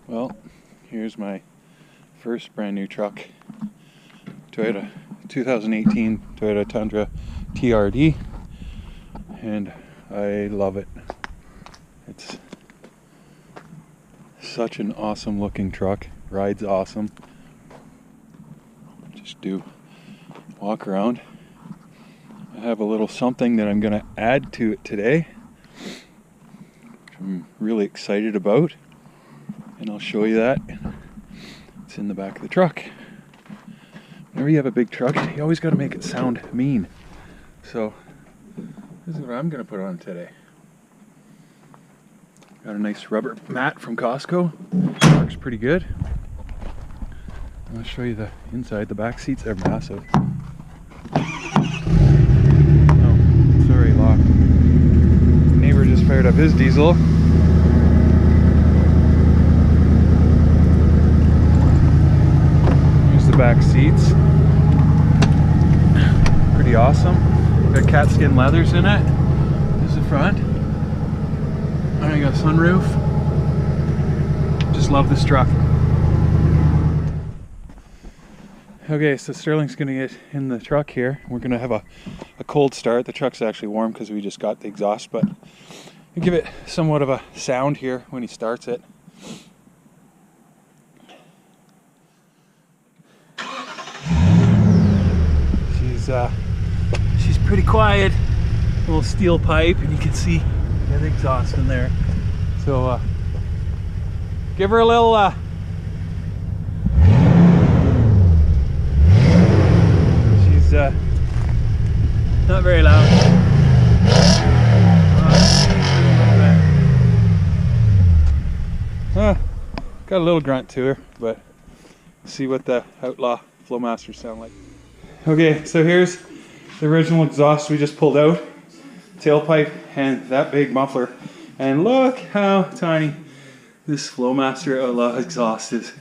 Well, here's my first brand new truck, Toyota 2018 Toyota Tundra TRD, and I love it. It's such an awesome looking truck, rides awesome. Just do walk around. I have a little something that I'm going to add to it today, which I'm really excited about, and I'll show you that. It's in the back of the truck. Whenever you have a big truck, you always got to make it sound mean. So this is what I'm going to put on today. Got a nice rubber mat from Costco. Works pretty good. I'll show you the inside. The back seats are massive. Oh, it's already locked. Neighbor just fired up his diesel. Here's the back seats. Pretty awesome. Got cat skin leathers in it. Here's the front. I got a sunroof. Just love this truck. Okay, so Sterling's gonna get in the truck here. We're gonna have a cold start. The truck's actually warm because we just got the exhaust, but we'll give it somewhat of a sound here when he starts it. She's pretty quiet. A little steel pipe, and you can see the exhaust in there. So give her a little she's not very loud. Got a little grunt to her, but see what the Outlaw Flowmaster sound like. Okay, so here's the original exhaust we just pulled out. Tailpipe and that big muffler. And look how tiny this Flowmaster Outlaw exhaust is.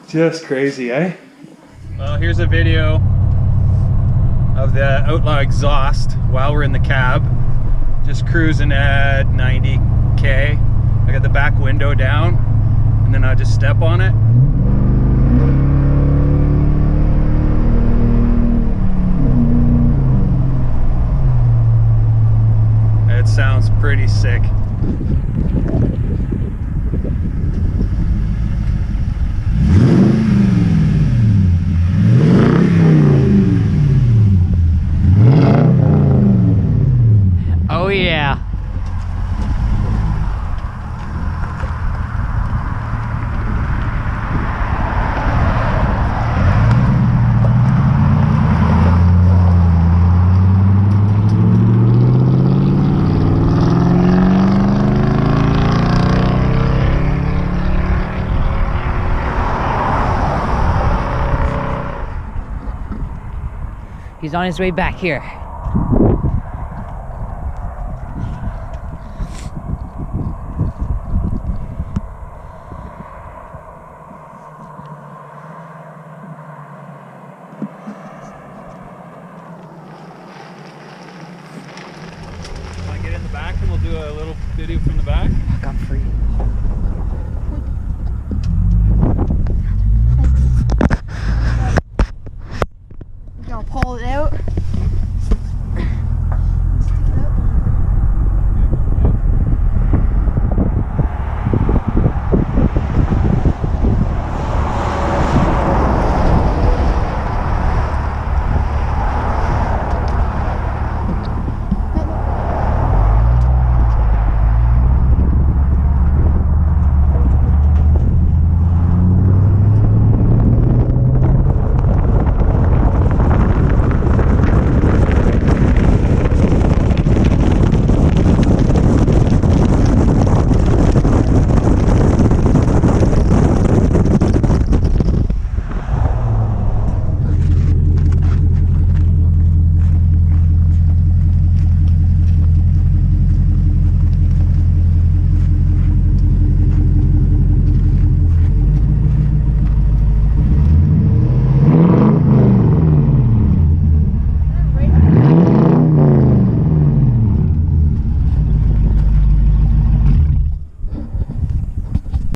Just crazy, eh? Well, here's a video of the Outlaw exhaust while we're in the cab. Just cruising at 90K. I got the back window down, and then I just step on it. It sounds pretty sick. Oh yeah. He's on his way back here.